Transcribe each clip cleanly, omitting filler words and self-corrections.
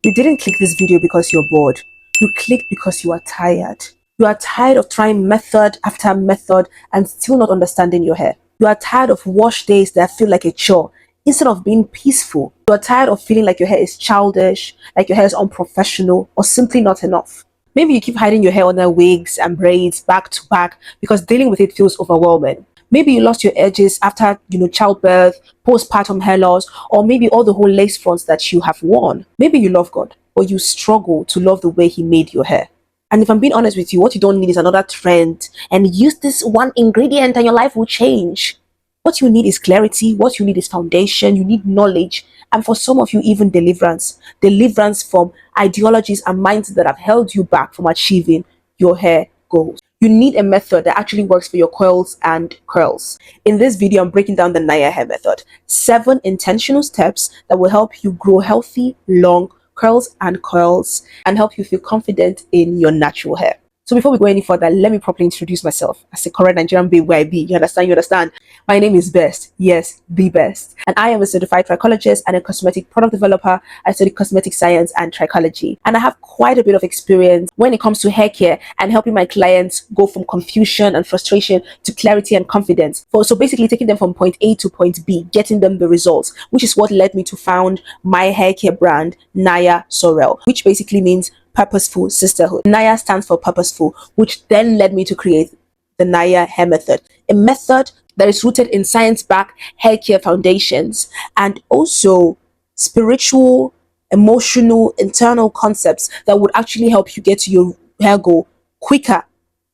You didn't click this video because you're bored. You clicked because you are tired. You are tired of trying method after method and still not understanding your hair. You are tired of wash days that feel like a chore instead of being peaceful. You are tired of feeling like your hair is childish, like your hair is unprofessional, or simply not enough. Maybe you keep hiding your hair under wigs and braids back to back because dealing with it feels overwhelming. Maybe you lost your edges after, childbirth, postpartum hair loss, or maybe all the whole lace fronts that you have worn. Maybe you love God, but you struggle to love the way He made your hair. And if I'm being honest with you, what you don't need is another trend. And use this one ingredient and your life will change. What you need is clarity. What you need is foundation. You need knowledge. And for some of you, even deliverance. Deliverance from ideologies and minds that have held you back from achieving your hair goals. You need a method that actually works for your coils and curls. In this video, I'm breaking down the Naya Hair Method. 7 intentional steps that will help you grow healthy, long curls and coils and help you feel confident in your natural hair. So before we go any further, let me properly introduce myself as a correct Nigerian babe where I be. You understand? My name is Best. Yes, the best. And I am a certified trichologist and a cosmetic product developer. I study cosmetic science and trichology. And I have quite a bit of experience when it comes to hair care and helping my clients go from confusion and frustration to clarity and confidence. So basically taking them from point A to point B, getting them the results, which is what led me to found my hair care brand, Naya Sorrel, which basically means purposeful sisterhood. Naya stands for purposeful, which then led me to create the Naya Hair Method, a method that is rooted in science-backed hair care foundations and also spiritual, emotional, internal concepts that would actually help you get to your hair goal quicker.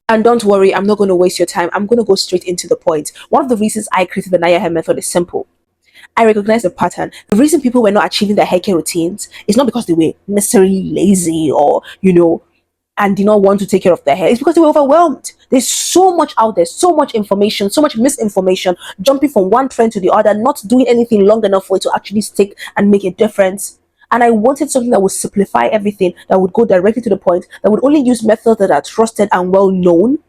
And don't worry, I'm not going to waste your time. I'm going to go straight into the point. One of the reasons I created the Naya Hair Method is simple. I recognize the pattern. The reason people were not achieving their hair care routines is not because they were necessarily lazy or, and did not want to take care of their hair. It's because they were overwhelmed. There's so much out there, so much information, so much misinformation, jumping from one trend to the other, not doing anything long enough for it to actually stick and make a difference. And I wanted something that would simplify everything, that would go directly to the point, that would only use methods that are trusted and well known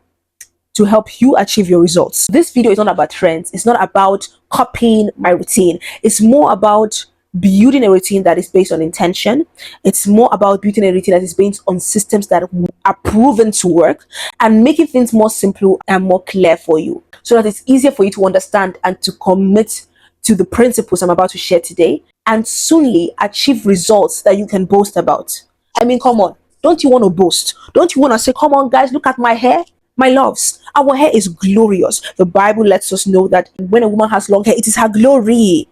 to help you achieve your results. This video is not about trends. It's not about copying my routine. It's more about building a routine that is based on intention. It's more about building a routine that is based on systems that are proven to work and making things more simple and more clear for you so that it's easier for you to understand and to commit to the principles I'm about to share today and soonly achieve results that you can boast about. I mean, come on. Don't you want to boast? Don't you want to say, come on, guys, look at my hair? My loves, our hair is glorious. The Bible lets us know that when a woman has long hair, it is her glory.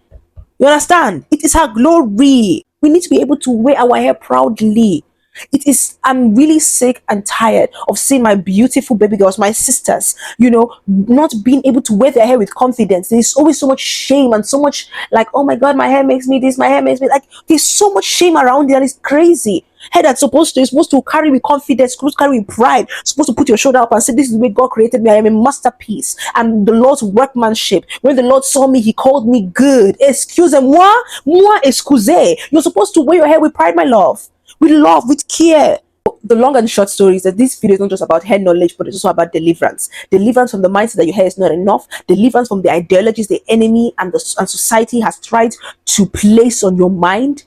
You understand? It is her glory. We need to be able to wear our hair proudly. I'm really sick and tired of seeing my beautiful baby girls, my sisters, not being able to wear their hair with confidence. There's always so much shame and so much like, oh my God, my hair makes me this, my hair makes me like, there's so much shame around it and it's crazy. Hair that's supposed to carry with confidence, supposed to carry with pride, supposed to put your shoulder up and say, this is the way God created me. I am a masterpiece. And the Lord's workmanship. When the Lord saw me, He called me good. Excusez-moi, moi excusez. You're supposed to wear your hair with pride, my love. With love, with care. The long and short story is that this video is not just about hair knowledge, but it's also about deliverance. Deliverance from the mindset that your hair is not enough. Deliverance from the ideologies the enemy and society has tried to place on your mind,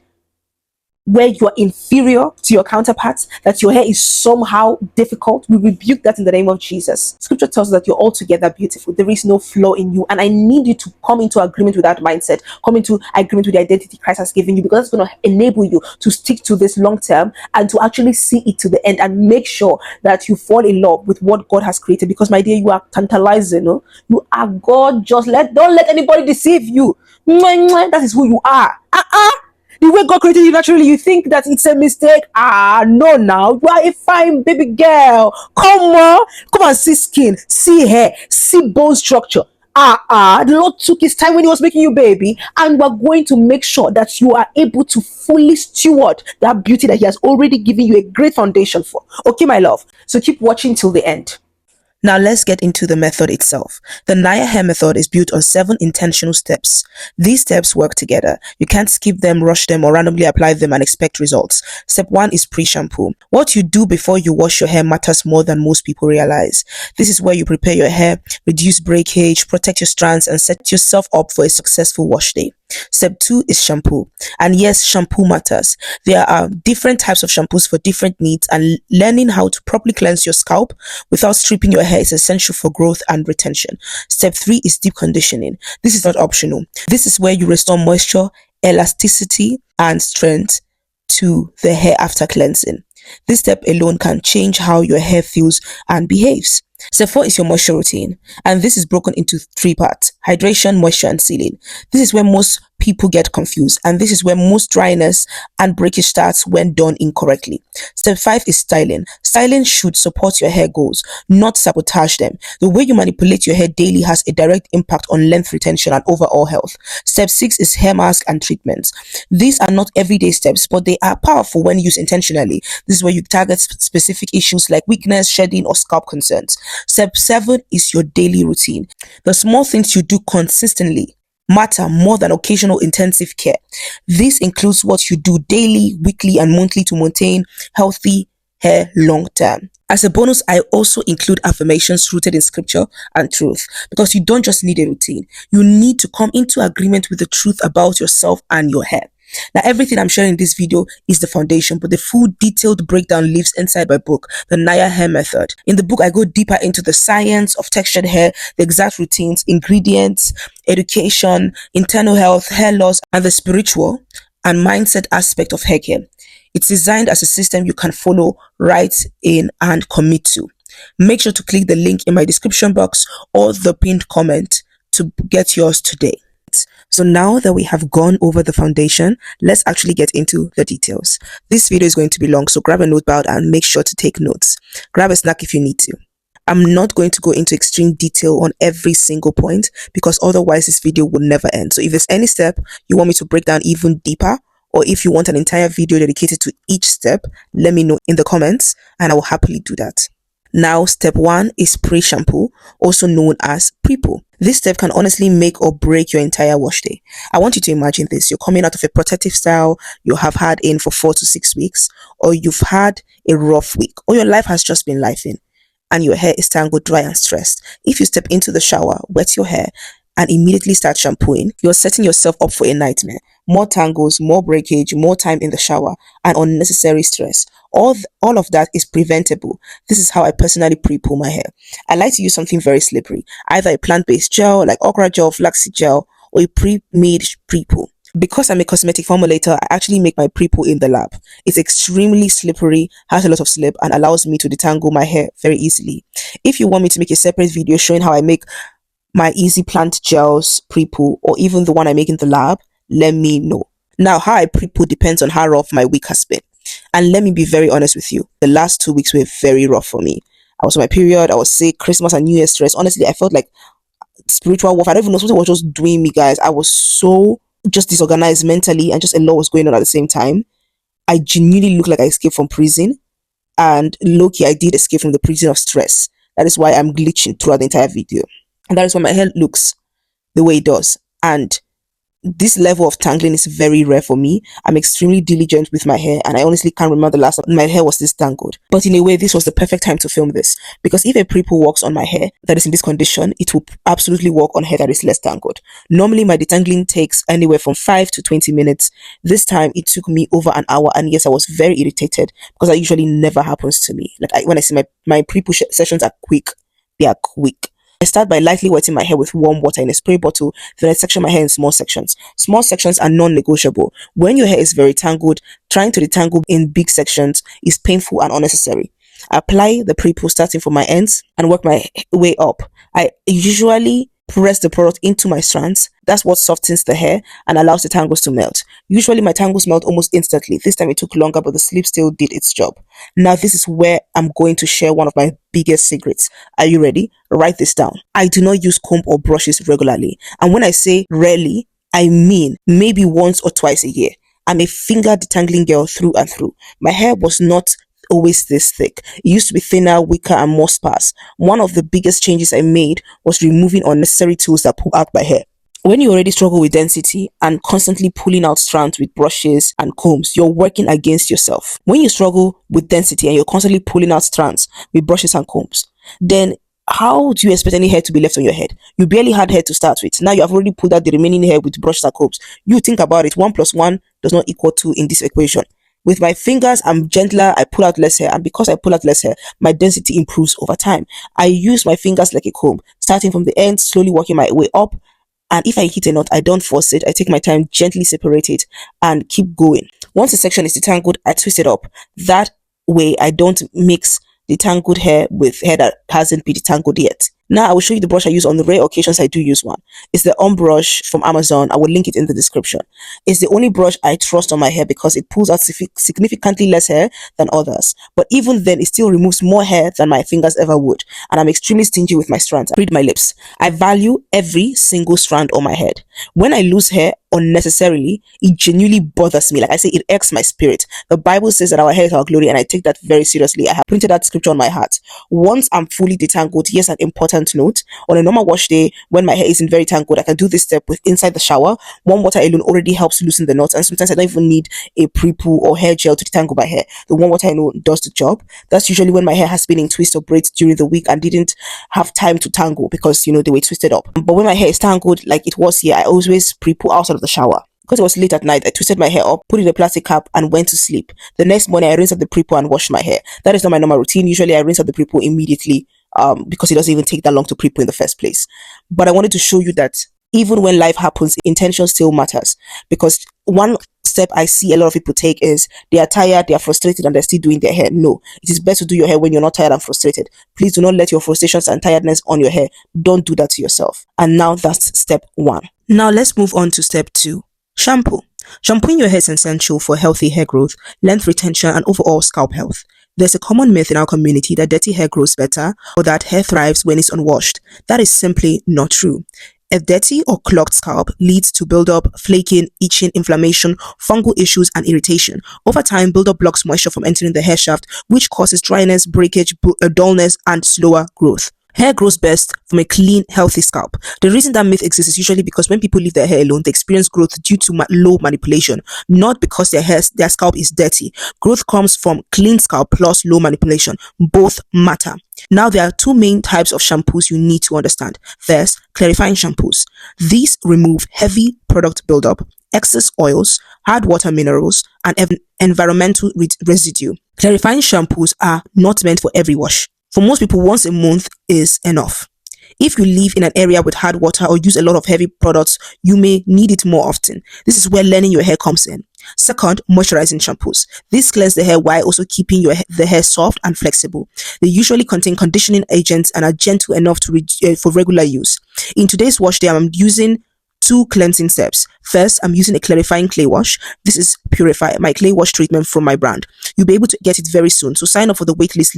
where you are inferior to your counterparts, that your hair is somehow difficult. We rebuke that in the name of Jesus. Scripture tells us that you're altogether beautiful. There is no flaw in you. And I need you to come into agreement with that mindset. Come into agreement with the identity Christ has given you, because it's going to enable you to stick to this long term and to actually see it to the end and make sure that you fall in love with what God has created. Because, my dear, you are tantalizing. No? You are gorgeous. Don't let anybody deceive you. That is who you are. The way God created you naturally, you think that it's a mistake. No, now you are a fine baby girl. Come and see skin, see hair, see bone structure. The Lord took His time when He was making you, baby, and we're going to make sure that you are able to fully steward that beauty that He has already given you a great foundation for. Okay, my love. So keep watching till the end. Now let's get into the method itself. The Naya Hair Method is built on 7 intentional steps. These steps work together. You can't skip them, rush them, or randomly apply them and expect results. Step 1 is pre-shampoo. What you do before you wash your hair matters more than most people realize. This is where you prepare your hair, reduce breakage, protect your strands, and set yourself up for a successful wash day. Step 2 is shampoo. And yes, shampoo matters. There are different types of shampoos for different needs, and learning how to properly cleanse your scalp without stripping your hair is essential for growth and retention. Step 3 is deep conditioning. This is not optional. This is where you restore moisture, elasticity, and strength to the hair after cleansing. This step alone can change how your hair feels and behaves. Step 4 is your moisture routine, and this is broken into 3 parts: hydration, moisture, and sealing. This is where most people get confused, and this is where most dryness and breakage starts when done incorrectly. Step 5 is styling. Styling should support your hair goals, not sabotage them. The way you manipulate your hair daily has a direct impact on length retention and overall health. Step 6 is hair mask and treatments. These are not everyday steps, but they are powerful when used intentionally. This is where you target specific issues like weakness, shedding, or scalp concerns. Step 7 is your daily routine. The small things you do consistently matter more than occasional intensive care. This includes what you do daily, weekly, and monthly to maintain healthy hair long term. As a bonus, I also include affirmations rooted in scripture and truth, because you don't just need a routine. You need to come into agreement with the truth about yourself and your hair. Now, everything I'm sharing in this video is the foundation, but the full detailed breakdown lives inside my book, the Naya Hair Method. In the book, I go deeper into the science of textured hair, the exact routines, ingredients, education, internal health, hair loss, and the spiritual and mindset aspect of hair care. It's designed as a system you can follow, write in, and commit to. Make sure to click the link in my description box or the pinned comment to get yours today. So now that we have gone over the foundation, let's actually get into the details. This video is going to be long, so grab a notepad and make sure to take notes. Grab a snack if you need to. I'm not going to go into extreme detail on every single point, because otherwise this video will never end. So if there's any step you want me to break down even deeper, or if you want an entire video dedicated to each step, let me know in the comments and I will happily do that. Now, step 1 is pre-shampoo, also known as pre-poo. This step can honestly make or break your entire wash day. I want you to imagine this. You're coming out of a protective style you have had in for 4 to 6 weeks, or you've had a rough week, or your life has just been lifing, and your hair is tangled, dry, and stressed. If you step into the shower, wet your hair, and immediately start shampooing, you're setting yourself up for a nightmare. More tangles, more breakage, more time in the shower, and unnecessary stress. All of that is preventable. This is how I personally pre-poo my hair. I like to use something very slippery, either a plant-based gel like okra gel, flaxseed gel, or a pre-made pre-poo. Because I'm a cosmetic formulator, I actually make my pre-poo in the lab. It's extremely slippery, has a lot of slip, and allows me to detangle my hair very easily. If you want me to make a separate video showing how I make my easy plant gels pre-poo, or even the one I make in the lab, let me know. Now, how I pre-poo depends on how rough my week has been. And let me be very honest with you, the last 2 weeks were very rough for me. I was on my period, I was sick, Christmas and New Year stress. Honestly, I felt like spiritual warfare. I don't even know, something was just doing me, guys. I was so just disorganized mentally, and just a lot was going on at the same time. I genuinely looked like I escaped from prison, and low-key, I did escape from the prison of stress. That is why I'm glitching throughout the entire video. And that is why my hair looks the way it does. And this level of tangling is very rare for me. I'm extremely diligent with my hair, and I honestly can't remember the last time my hair was this tangled. But in a way, this was the perfect time to film this, because if a pre-poo works on my hair that is in this condition, it will absolutely work on hair that is less tangled. Normally, my detangling takes anywhere from 5 to 20 minutes. This time, it took me over an hour, and yes, I was very irritated, because that usually never happens to me. Like, when I say my pre-poo sessions are quick, they are quick. I start by lightly wetting my hair with warm water in a spray bottle, then I section my hair in small sections. Small sections are non-negotiable. When your hair is very tangled, trying to detangle in big sections is painful and unnecessary. I apply the pre-poo starting from my ends and work my way up. I usually press the product into my strands. That's what softens the hair and allows the tangles to melt. Usually my tangles melt almost instantly. This time it took longer, but the sleep still did its job. Now this is where I'm going to share one of my biggest secrets. Are you ready? Write this down. I do not use comb or brushes regularly. And when I say rarely, I mean maybe once or twice a year. I'm a finger detangling girl through and through. My hair was not always this thick. It used to be thinner, weaker, and more sparse. One of the biggest changes I made was removing unnecessary tools that pull out my hair. When you already struggle with density and constantly pulling out strands with brushes and combs, you're working against yourself. When you struggle with density and you're constantly pulling out strands with brushes and combs, then how do you expect any hair to be left on your head? You barely had hair to start with. Now you have already pulled out the remaining hair with brushes and combs. You think about it. 1 plus 1 does not equal 2 in this equation. With my fingers, I'm gentler. I pull out less hair, and because I pull out less hair, my density improves over time. I use my fingers like a comb, starting from the end, slowly working my way up. And if I hit a knot, I don't force it. I take my time, gently separate it, and keep going. Once the section is detangled, I twist it up. That way, I don't mix detangled hair with hair that hasn't been detangled yet. Now I will show you the brush I use on the rare occasions I do use one. It's the brush from Amazon. I will link it in the description. It's the only brush I trust on my hair because it pulls out significantly less hair than others. But even then, it still removes more hair than my fingers ever would. And I'm extremely stingy with my strands. Read my lips. I value every single strand on my head. When I lose hair unnecessarily, it genuinely bothers me. Like I say, it irks my spirit. The Bible says that our hair is our glory, and I take that very seriously. I have printed that scripture on my heart. Once I'm fully detangled, here's an important note. On a normal wash day, when my hair isn't very tangled, I can do this step with inside the shower. Warm water alone already helps loosen the knots, and sometimes I don't even need a pre-poo or hair gel to detangle my hair. The warm water alone does the job. That's usually when my hair has been in twists or braids during the week and didn't have time to tangle because, they were twisted up. But when my hair is tangled like it was here, I always pre-poo outside of the shower. Because it was late at night, I twisted my hair up, put it in a plastic cap, and went to sleep. The next morning, I rinsed out the pre-poo and washed my hair. That is not my normal routine. Usually, I rinse out the pre-poo immediately because it doesn't even take that long to pre-poo in the first place. But I wanted to show you that even when life happens, intention still matters. Because one step I see a lot of people take is they are tired, they are frustrated, and they're still doing their hair. No, it is best to do your hair when you're not tired and frustrated. Please do not let your frustrations and tiredness on your hair. Don't do that to yourself. And now that's step 1. Now let's move on to step 2. Shampoo. Shampooing your hair is essential for healthy hair growth, length retention, and overall scalp health. There's a common myth in our community that dirty hair grows better or that hair thrives when it's unwashed. That is simply not true. A dirty or clogged scalp leads to buildup, flaking, itching, inflammation, fungal issues, and irritation. Over time, buildup blocks moisture from entering the hair shaft, which causes dryness, breakage, dullness, and slower growth. Hair grows best from a clean, healthy scalp. The reason that myth exists is usually because when people leave their hair alone, they experience growth due to low manipulation, not because their scalp is dirty. Growth comes from clean scalp plus low manipulation. Both matter. Now, there are 2 main types of shampoos you need to understand. First, clarifying shampoos. These remove heavy product buildup, excess oils, hard water minerals, and environmental residue. Clarifying shampoos are not meant for every wash. For most people, once a month is enough. If you live in an area with hard water or use a lot of heavy products, you may need it more often. This is where learning your hair comes in. Second, moisturizing shampoos. These cleanse the hair while also keeping the hair soft and flexible. They usually contain conditioning agents and are gentle enough for regular use. In today's wash day, I'm using 2 cleansing steps. First, I'm using a clarifying clay wash. This is Purify, my clay wash treatment from my brand. You'll be able to get it very soon, so sign up for the waitlist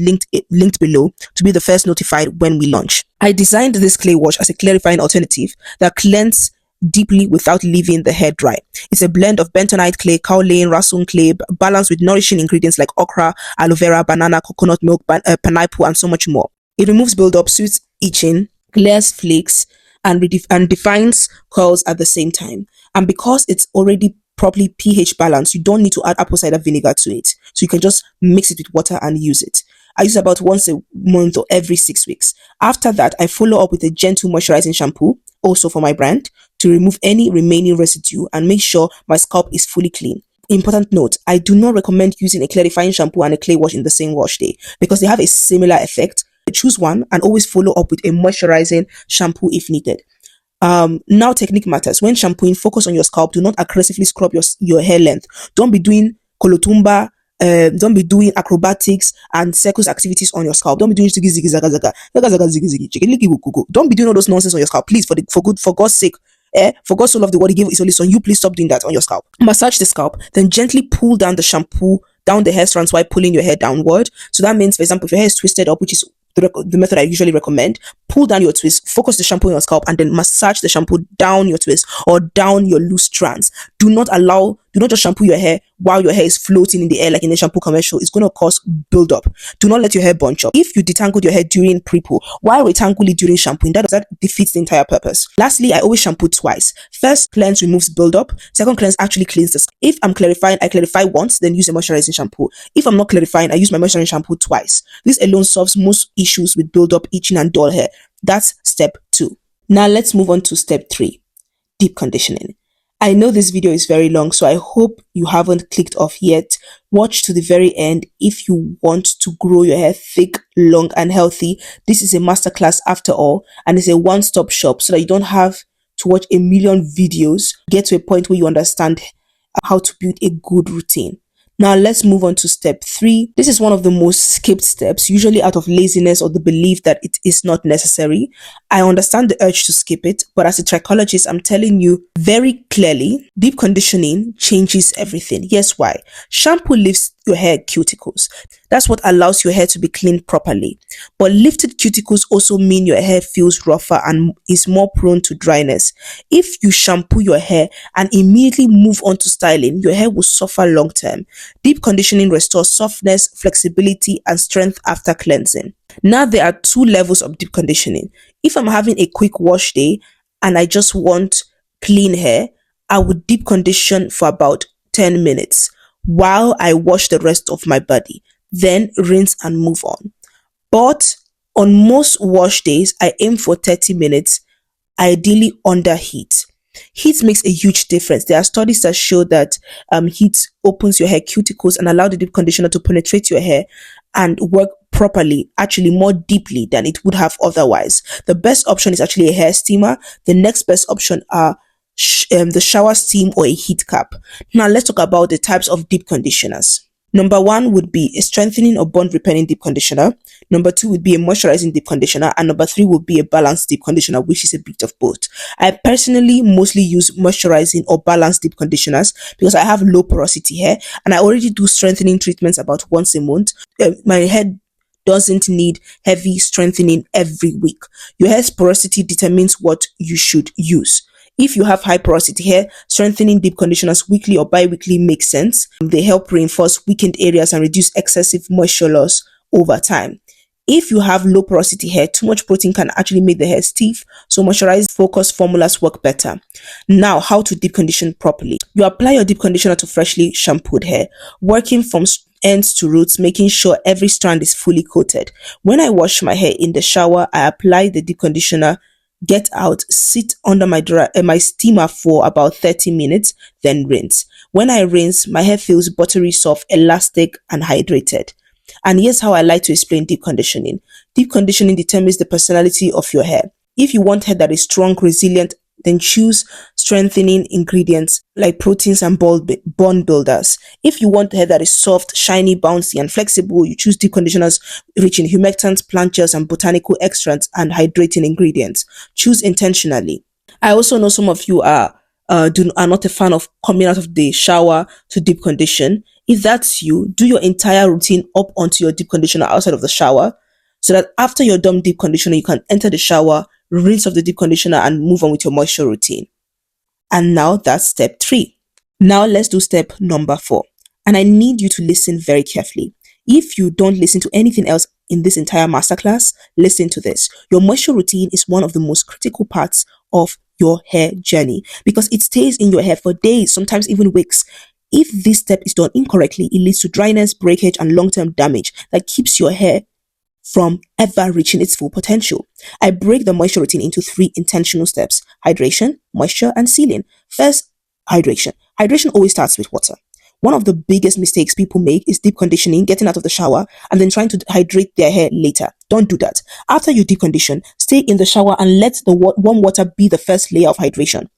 linked below to be the first notified when we launch. I designed this clay wash as a clarifying alternative that cleanses deeply without leaving the hair dry. It's a blend of bentonite clay, kaolin, rasun clay, balanced with nourishing ingredients like okra, aloe vera, banana, coconut milk, pineapple, and so much more. It removes buildup, soothes itching, clears flakes, and defines coils at the same time. And because it's already properly pH balanced, you don't need to add apple cider vinegar to it. So you can just mix it with water and use it. I use about once a month or every 6 weeks. After that, I follow up with a gentle moisturizing shampoo, also for my brand, to remove any remaining residue and make sure my scalp is fully clean. Important note, I do not recommend using a clarifying shampoo and a clay wash in the same wash day because they have a similar effect. Choose one and always follow up with a moisturizing shampoo if needed. Now, technique matters. When shampooing, focus on your scalp. Do not aggressively scrub your hair length. Don't be doing kolotumba. Don't be doing acrobatics and circus activities on your scalp. Don't be doing ziggy ziggy zaga zaga zaga zaga ziggy ziggy ziggy ziggy ziggy. Don't be doing all those nonsense on your scalp, please. For God's sake. For God's so love the world, He gave His only Son. You please stop doing that on your scalp. Massage the scalp, then gently pull down the shampoo down the hair strands while pulling your hair downward. So that means, for example, if your hair is twisted up, which is the method I usually recommend, pull down your twist, focus the shampoo on your scalp, and then massage the shampoo down your twist or down your loose strands. Do not allow Do not just shampoo your hair while your hair is floating in the air like in a shampoo commercial. It's going to cause buildup. Do not let your hair bunch up. If you detangled your hair during pre-poo, why retangle it during shampooing? That defeats the entire purpose. Lastly, I always shampoo twice. First, cleanse removes buildup. Second, cleanse actually cleans the skin. If I'm clarifying, I clarify once, then use a moisturizing shampoo. If I'm not clarifying, I use my moisturizing shampoo twice. This alone solves most issues with buildup, itching, and dull hair. That's step 2. Now let's move on to step 3, deep conditioning. I know this video is very long, so I hope you haven't clicked off yet. Watch to the very end if you want to grow your hair thick, long, and healthy. This is a masterclass after all, and it's a one-stop shop so that you don't have to watch a million videos. Get to a point where you understand how to build a good routine. Now let's move on to step 3. This is one of the most skipped steps, usually out of laziness or the belief that it is not necessary. I understand the urge to skip it, but as a trichologist, I'm telling you very clearly, deep conditioning changes everything. Here's why. Shampoo lifts your hair cuticles. That's what allows your hair to be cleaned properly. But lifted cuticles also mean your hair feels rougher and is more prone to dryness. If you shampoo your hair and immediately move on to styling, your hair will suffer long term. Deep conditioning restores softness, flexibility, and strength after cleansing. Now there are 2 levels of deep conditioning. If I'm having a quick wash day and I just want clean hair, I would deep condition for about 10 minutes while I wash the rest of my body. Then rinse and move on. But on most wash days, I aim for 30 minutes, ideally under heat. Heat makes a huge difference. There are studies that show that heat opens your hair cuticles and allow the deep conditioner to penetrate your hair and work properly, actually more deeply than it would have otherwise. The best option is actually a hair steamer. The next best option are the shower steam or a heat cap. Now let's talk about the types of deep conditioners. Number 1 would be a strengthening or bond repairing deep conditioner. Number 2 would be a moisturizing deep conditioner. And number 3 would be a balanced deep conditioner, which is a bit of both. I personally mostly use moisturizing or balanced deep conditioners because I have low porosity hair and I already do strengthening treatments about once a month. My hair doesn't need heavy strengthening every week. Your hair's porosity determines what you should use. If you have high porosity hair, strengthening deep conditioners weekly or bi-weekly makes sense. They help reinforce weakened areas and reduce excessive moisture loss over time. If you have low porosity hair, too much protein can actually make the hair stiff, so moisturized focused formulas work better. Now, how to deep condition properly. You apply your deep conditioner to freshly shampooed hair, working from ends to roots, making sure every strand is fully coated. When I wash my hair in the shower, I apply the deep conditioner, get out, sit under my steamer for about 30 minutes, then rinse. When I rinse, my hair feels buttery soft, elastic, and hydrated. And here's how I like to explain deep conditioning. Deep conditioning determines the personality of your hair. If you want hair that is strong, resilient, then choose strengthening ingredients like proteins and bond builders. If you want hair that is soft, shiny, bouncy, and flexible, you choose deep conditioners rich in humectants, plant gels, and botanical extracts and hydrating ingredients. Choose intentionally. I also know some of you are not a fan of coming out of the shower to deep condition. If that's you, do your entire routine up onto your deep conditioner outside of the shower, so that after you're done deep conditioner, you can enter the shower, rinse off the deep conditioner, and move on with your moisture routine. And now that's step 3. Now let's do step number 4. And I need you to listen very carefully. If you don't listen to anything else in this entire masterclass, listen to this. Your moisture routine is one of the most critical parts of your hair journey because it stays in your hair for days, sometimes even weeks. If this step is done incorrectly, it leads to dryness, breakage, and long-term damage that keeps your hair from ever reaching its full potential. I break the moisture routine into 3 intentional steps: hydration, moisture, and sealing. First, hydration. Hydration always starts with water. One of the biggest mistakes people make is deep conditioning, getting out of the shower, and then trying to hydrate their hair later. Don't do that. After you deep condition, stay in the shower and let the warm water be the first layer of hydration.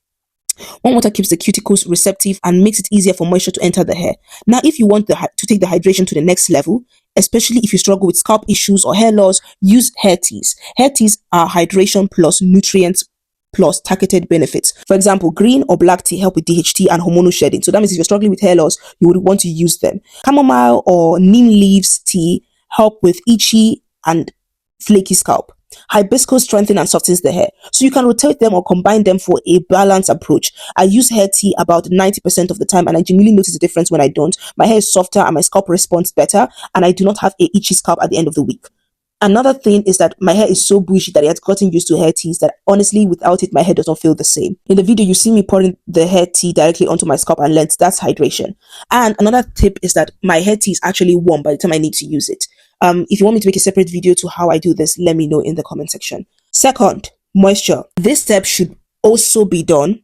Warm water keeps the cuticles receptive and makes it easier for moisture to enter the hair. Now, if you want to take the hydration to the next level, especially if you struggle with scalp issues or hair loss, use hair teas. Hair teas are hydration plus nutrients plus targeted benefits. For example, green or black tea help with DHT and hormonal shedding. So that means if you're struggling with hair loss, you would want to use them. Chamomile or neem leaves tea help with itchy and flaky scalp. Hibiscus strengthens and softens the hair. So you can rotate them or combine them for a balanced approach. I use hair tea about 90% of the time, and I genuinely notice the difference when I don't. My hair is softer and my scalp responds better, and I do not have a itchy scalp at the end of the week. Another thing is that my hair is so bushy that it has gotten used to hair teas that honestly, without it, my hair doesn't feel the same. In the video, you see me pouring the hair tea directly onto my scalp and length. That's hydration. And another tip is that my hair tea is actually warm by the time I need to use it. If you want me to make a separate video to how I do this, let me know in the comment section. Second, moisture. This step should also be done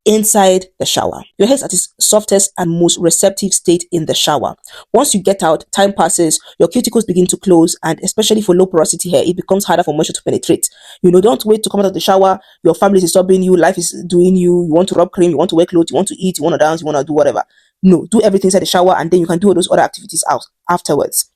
inside the shower. Your hair is at its softest and most receptive state in the shower. Once you get out, time passes, your cuticles begin to close, and especially for low porosity hair, it becomes harder for moisture to penetrate. Don't wait to come out of the shower. Your family is disturbing you, life is doing you, you want to rub cream, you want to wear clothes, you want to eat, you want to dance, you want to do whatever. No, do everything inside the shower, and then you can do all those other activities out afterwards.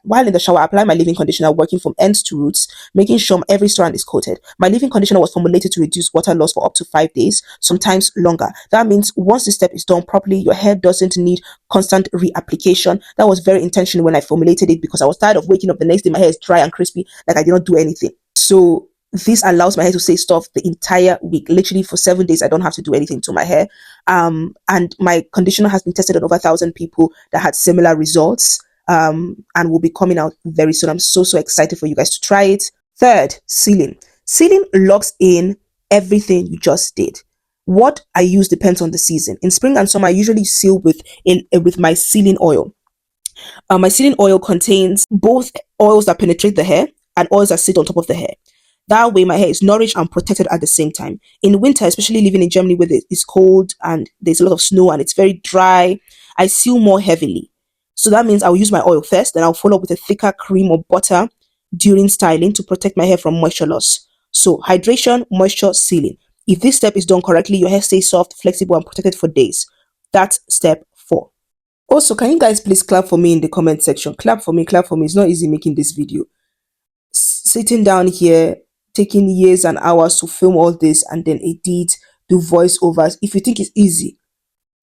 While in the shower, I apply my leave-in conditioner, working from ends to roots, making sure every strand is coated. My leave-in conditioner was formulated to reduce water loss for up to 5 days, sometimes longer. That means once this step is done properly, your hair doesn't need constant reapplication. That was very intentional when I formulated it, because I was tired of waking up the next day, my hair is dry and crispy, like I did not do anything. So this allows my hair to stay soft the entire week. Literally for 7 days, I don't have to do anything to my hair. And my conditioner has been tested on over 1,000 people that had similar results. And will be coming out very soon. I'm so excited for you guys to try it. Third, sealing. Sealing locks in everything you just did. What I use depends on the season. In spring and summer, I usually seal with my sealing oil. My sealing oil contains both oils that penetrate the hair and oils that sit on top of the hair. That way, my hair is nourished and protected at the same time. In winter, especially living in Germany where it's cold and there's a lot of snow and it's very dry, I seal more heavily. So that means I'll use my oil first, then I'll follow up with a thicker cream or butter during styling to protect my hair from moisture loss. So hydration, moisture, sealing. If this step is done correctly, your hair stays soft, flexible, and protected for days. That's step 4. Also, can you guys please clap for me in the comment section? Clap for me, clap for me. It's not easy making this video. Sitting down here, taking years and hours to film all this and then edit, do voiceovers. If you think it's easy,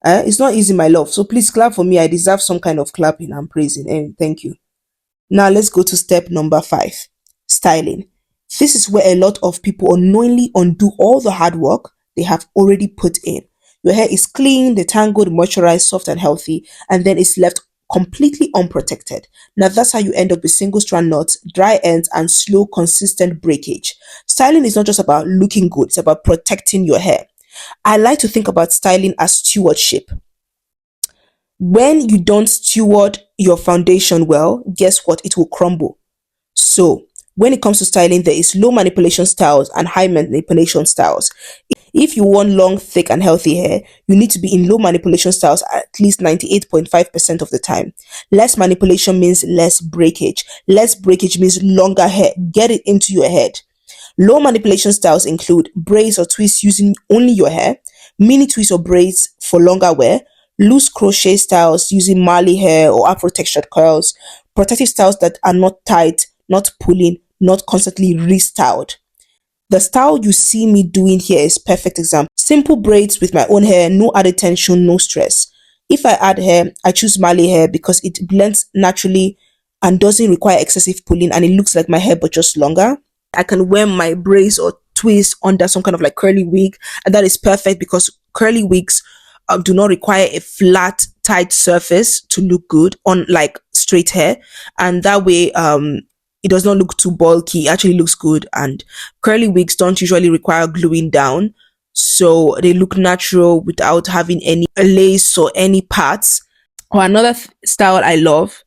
it's not easy, my love. So please clap for me. I deserve some kind of clapping and praising. And thank you. Now let's go to step number 5, styling. This is where a lot of people unknowingly undo all the hard work they have already put in. Your hair is clean, detangled, moisturized, soft and healthy, and then it's left completely unprotected. Now that's how you end up with single strand knots, dry ends, and slow, consistent breakage. Styling is not just about looking good, it's about protecting your hair. I like to think about styling as stewardship. When you don't steward your foundation well, guess what? It will crumble. So when it comes to styling, there is low manipulation styles and high manipulation styles. If you want long, thick, and healthy hair, you need to be in low manipulation styles at least 98.5% of the time. Less manipulation means less breakage. Less breakage means longer hair. Get it into your head. Low manipulation styles include braids or twists using only your hair, mini twists or braids for longer wear, loose crochet styles using Mali hair or Afro textured coils, protective styles that are not tight, not pulling, not constantly restyled. The style you see me doing here is perfect example. Simple braids with my own hair, no added tension, no stress. If I add hair, I choose Mali hair because it blends naturally and doesn't require excessive pulling, and it looks like my hair but just longer. I can wear my braids or twist under some kind of like curly wig, and that is perfect because curly wigs do not require a flat, tight surface to look good on like straight hair, and that way it does not look too bulky. It actually looks good, and curly wigs don't usually require gluing down, so they look natural without having any lace or any parts. Or another style I love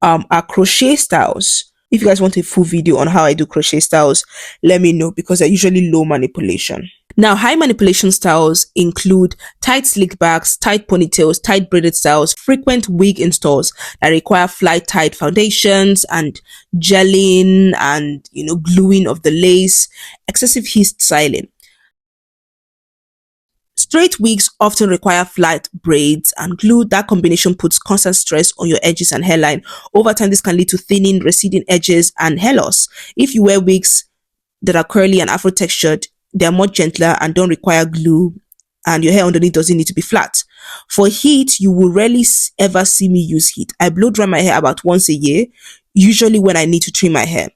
are crochet styles. If you guys want a full video on how I do crochet styles, let me know because they're usually low manipulation. Now, high manipulation styles include tight slick backs, tight ponytails, tight braided styles, frequent wig installs that require fly tight foundations and gelling and, gluing of the lace, excessive heat styling. Straight wigs often require flat braids and glue. That combination puts constant stress on your edges and hairline. Over time, this can lead to thinning, receding edges, and hair loss. If you wear wigs that are curly and afro textured, they're more gentler and don't require glue, and your hair underneath doesn't need to be flat. For heat, you will rarely ever see me use heat. I blow dry my hair about once a year, usually when I need to trim my hair.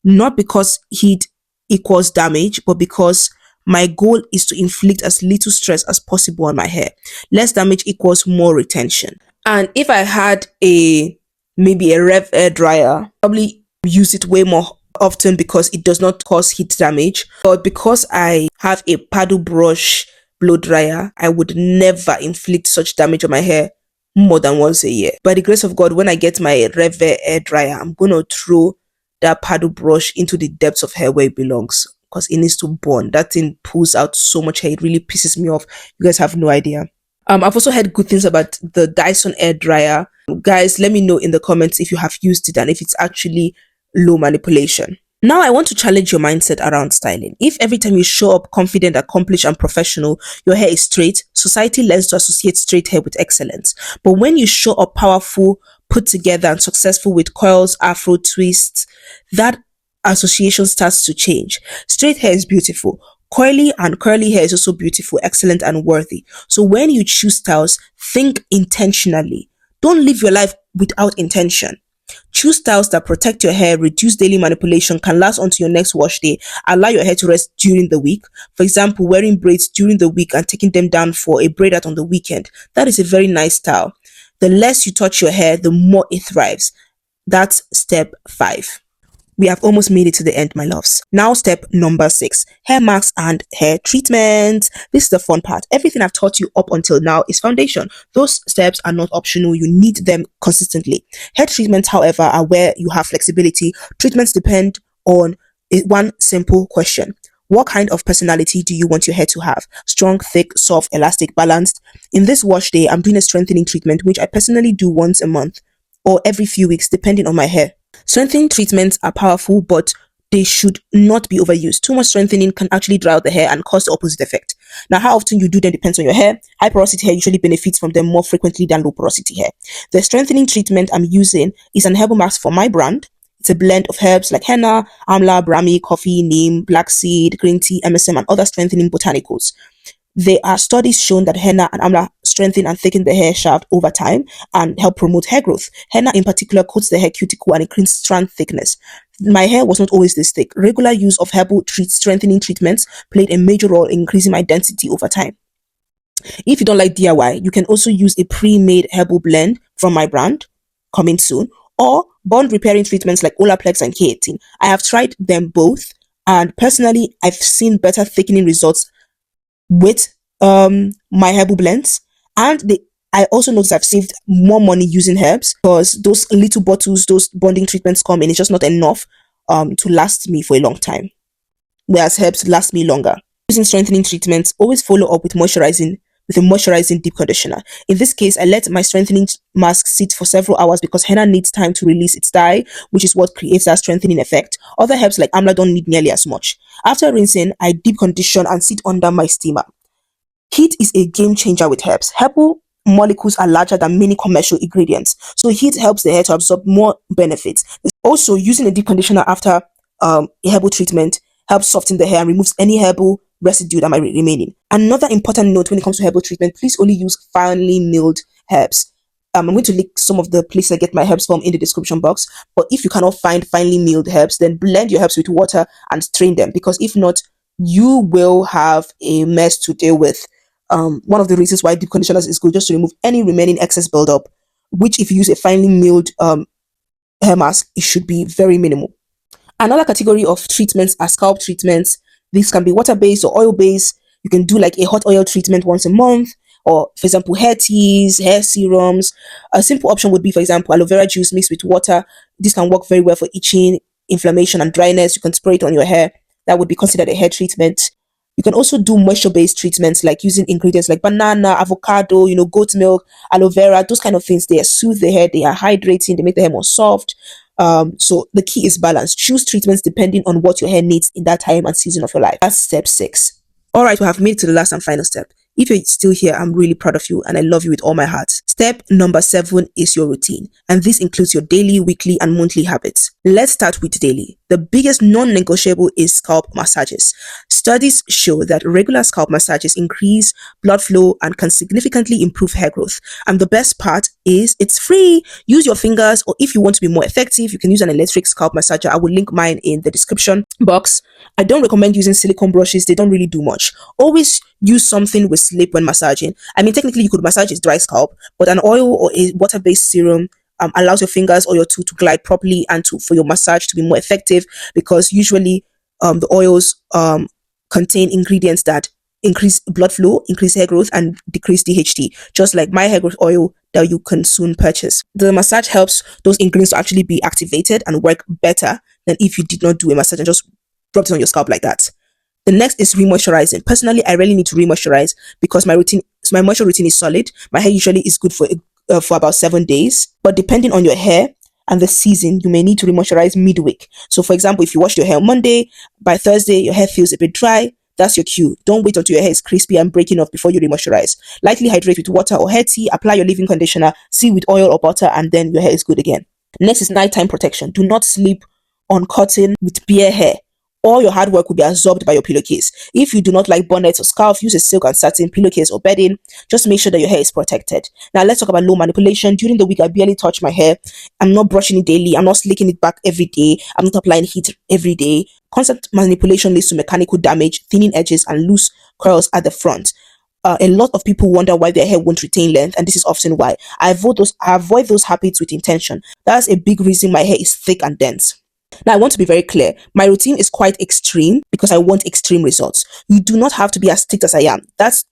not because heat equals damage, but because my goal is to inflict as little stress as possible on my hair. Less damage equals more retention. And if I had maybe a rev air dryer, probably use it way more often because it does not cause heat damage. But because I have a paddle brush blow dryer, I would never inflict such damage on my hair more than once a year. By the grace of God, when I get my rev air dryer, I'm going to throw that paddle brush into the depths of hair where it belongs because it needs to burn. That thing pulls out so much hair. It really pisses me off. You guys have no idea. I've also heard good things about the Dyson air dryer. Guys, let me know in the comments if you have used it and if it's actually low manipulation. Now I want to challenge your mindset around styling. If every time you show up confident, accomplished, and professional, your hair is straight, society learns to associate straight hair with excellence. But when you show up powerful, put together, and successful with coils, afro twists, that association starts to change. Straight hair is beautiful. Coily and curly hair is also beautiful, excellent, and worthy. So when you choose styles, think intentionally. Don't live your life without intention. Choose styles that protect your hair, reduce daily manipulation, can last until your next wash day, allow your hair to rest during the week. For example, wearing braids during the week and taking them down for a braid out on the weekend. That is a very nice style. The less you touch your hair, the more it thrives. That's step 5. We have almost made it to the end, my loves. Now step number 6, hair masks and hair treatment. This is the fun part. Everything I've taught you up until now is foundation. Those steps are not optional. You need them consistently. Hair treatments, however, are where you have flexibility. Treatments depend on one simple question. What kind of personality do you want your hair to have? Strong, thick, soft, elastic, balanced? In this wash day, I'm doing a strengthening treatment, which I personally do once a month or every few weeks, depending on my hair. Strengthening treatments are powerful, but they should not be overused. Too much strengthening can actually dry out the hair and cause the opposite effect. Now, how often you do them depends on your hair. High porosity hair usually benefits from them more frequently than low porosity hair. The strengthening treatment I'm using is an herbal mask for my brand. It's a blend of herbs like henna, amla, brahmi, coffee, neem, black seed, green tea, MSM, and other strengthening botanicals. There are studies shown that henna and amla strengthen and thicken the hair shaft over time and help promote hair growth. Henna in particular coats the hair cuticle and increases strand thickness. My hair was not always this thick. Regular use of herbal strengthening treatments played a major role in increasing my density over time. If you don't like DIY, you can also use a pre-made herbal blend from my brand, coming soon, or bond repairing treatments like Olaplex and K18. I have tried them both, and personally, I've seen better thickening results with my herbal blends, and I also noticed I've saved more money using herbs because those little bottles, those bonding treatments come in, it's just not enough to last me for a long time, whereas herbs last me longer. Using strengthening treatments, always follow up with a moisturizing deep conditioner. In this case, I let my strengthening mask sit for several hours because henna needs time to release its dye, which is what creates that strengthening effect. Other herbs like amla don't need nearly as much. After rinsing, I deep condition and sit under my steamer. Heat is a game changer with herbs. Herbal molecules are larger than many commercial ingredients, so heat helps the hair to absorb more benefits. Also, using a deep conditioner after a herbal treatment helps soften the hair and removes any herbal residue that might be remaining. Another important note when it comes to herbal treatment, please only use finely milled herbs. I'm going to link some of the places I get my herbs from in the description box. But if you cannot find finely milled herbs, then blend your herbs with water and strain them, because if not, you will have a mess to deal with. One of the reasons why deep conditioners is good, just to remove any remaining excess buildup, which if you use a finely milled hair mask, it should be very minimal. Another category of treatments are scalp treatments. These can be water-based or oil-based. You can do like a hot oil treatment once a month, or for example, hair teas, hair serums. A simple option would be, for example, aloe vera juice mixed with water. This can work very well for itching, inflammation, and dryness. You can spray it on your hair. That would be considered a hair treatment. You can also do moisture-based treatments like using ingredients like banana, avocado, goat milk, aloe vera, those kind of things. They soothe the hair, they are hydrating, they make the hair more soft. So the key is balance. Choose treatments depending on what your hair needs in that time and season of your life. That's step 6. All right, we have made it to the last and final step. If you're still here, I'm really proud of you and I love you with all my heart. Step number 7 is your routine, and this includes your daily, weekly, and monthly habits. Let's start with daily. The biggest non-negotiable is scalp massages. Studies show that regular scalp massages increase blood flow and can significantly improve hair growth. And the best part is it's free. Use your fingers, or if you want to be more effective, you can use an electric scalp massager. I will link mine in the description box. I don't recommend using silicone brushes. They don't really do much. Always use something with slip when massaging. I mean, technically you could massage a dry scalp, but an oil or a water-based serum allows your fingers or your tool to glide properly and for your massage to be more effective, because usually the oils contain ingredients that increase blood flow, increase hair growth, and decrease DHT, just like my hair growth oil that you can soon purchase. The massage helps those ingredients to actually be activated and work better than if you did not do a massage and just rubbed it on your scalp like that. The next is remoisturizing. Personally, I really need to remoisturize because my moisture routine is solid. My hair usually is good for about 7 days, but depending on your hair and the season, you may need to remoisturize midweek. So for example, if you wash your hair on Monday, by Thursday your hair feels a bit dry, that's your cue. Don't wait until your hair is crispy and breaking off before you remoisturize. Lightly hydrate with water or hair tea, apply your leave-in conditioner, seal with oil or butter, and then your hair is good again. Next is nighttime protection. Do not sleep on cotton with bare hair. All your hard work will be absorbed by your pillowcase. If you do not like bonnets or scarf, use a silk and satin pillowcase or bedding. Just make sure that your hair is protected. Now let's talk about low manipulation. During the week, I barely touch my hair. I'm not brushing it daily. I'm not slicking it back every day. I'm not applying heat every day. Constant manipulation leads to mechanical damage, thinning edges, and loose curls at the front. A lot of people wonder why their hair won't retain length, and this is often why. I avoid those habits with intention. That's a big reason my hair is thick and dense. Now, I want to be very clear. My routine is quite extreme because I want extreme results. You do not have to be as strict as I am.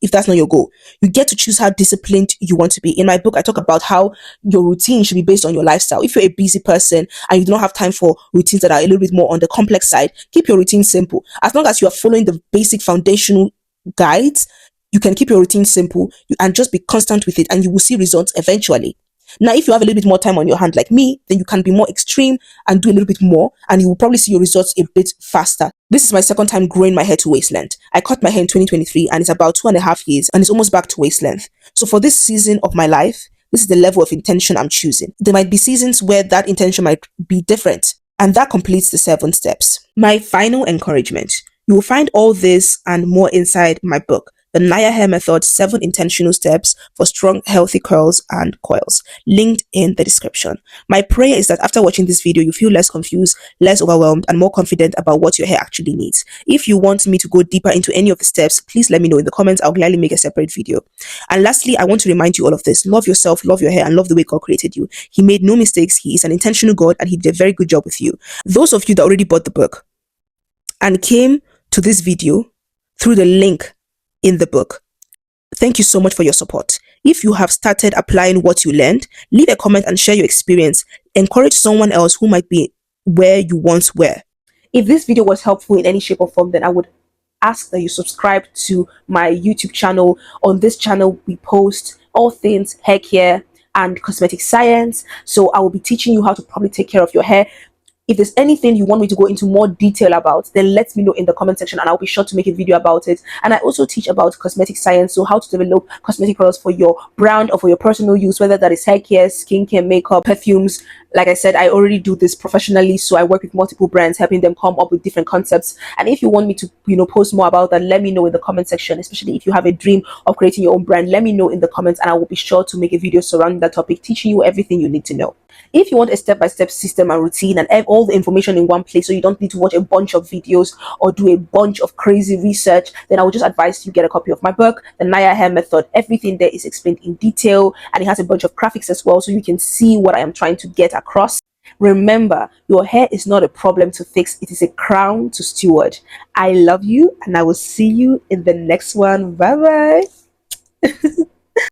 If that's not your goal. You get to choose how disciplined you want to be. In my book, I talk about how your routine should be based on your lifestyle. If you're a busy person and you do not have time for routines that are a little bit more on the complex side, keep your routine simple. As long as you are following the basic foundational guides, you can keep your routine simple and just be constant with it, and you will see results eventually. Now, if you have a little bit more time on your hand like me, then you can be more extreme and do a little bit more, and you will probably see your results a bit faster. This is my second time growing my hair to waist length. I cut my hair in 2023 and it's about 2.5 years and it's almost back to waist length. So for this season of my life, this is the level of intention I'm choosing. There might be seasons where that intention might be different, and that completes the 7 steps. My final encouragement. You will find all this and more inside my book, The Naya Hair Method, 7 Intentional Steps for Strong, Healthy Curls and Coils, linked in the description. My prayer is that after watching this video, you feel less confused, less overwhelmed, and more confident about what your hair actually needs. If you want me to go deeper into any of the steps, please let me know in the comments. I'll gladly make a separate video. And lastly, I want to remind you all of this. Love yourself, love your hair, and love the way God created you. He made no mistakes. He is an intentional God, and he did a very good job with you. Those of you that already bought the book and came to this video through the link in the book, thank you so much for your support. If you have started applying what you learned, leave a comment and share your experience. Encourage someone else who might be where you once were. If this video was helpful in any shape or form, then I would ask that you subscribe to my YouTube channel. On this channel, we post all things hair care and cosmetic science. So I will be teaching you how to properly take care of your hair. If there's anything you want me to go into more detail about, then let me know in the comment section and I'll be sure to make a video about it. And I also teach about cosmetic science, so how to develop cosmetic products for your brand or for your personal use, whether that is hair care, skincare, makeup, perfumes. Like I said, I already do this professionally, so I work with multiple brands, helping them come up with different concepts. And if you want me to, post more about that, let me know in the comment section. Especially if you have a dream of creating your own brand, let me know in the comments and I will be sure to make a video surrounding that topic, teaching you everything you need to know. If you want a step-by-step system and routine and all the information in one place, so you don't need to watch a bunch of videos or do a bunch of crazy research, then I would just advise you get a copy of my book, The Naya Hair Method. Everything there is explained in detail, and it has a bunch of graphics as well, so you can see what I am trying to get across. Remember, your hair is not a problem to fix, it is a crown to steward. I love you, and I will see you in the next one. Bye bye.